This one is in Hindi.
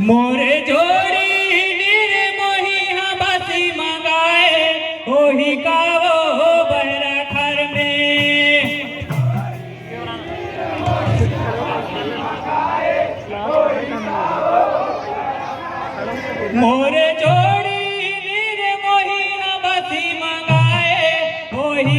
मोरे जोड़ी नीर मोही हबसी मंगाए ओही कावो बहरा खर में मोरे जोड़ी नीर मोही हबसी मंगाए ओही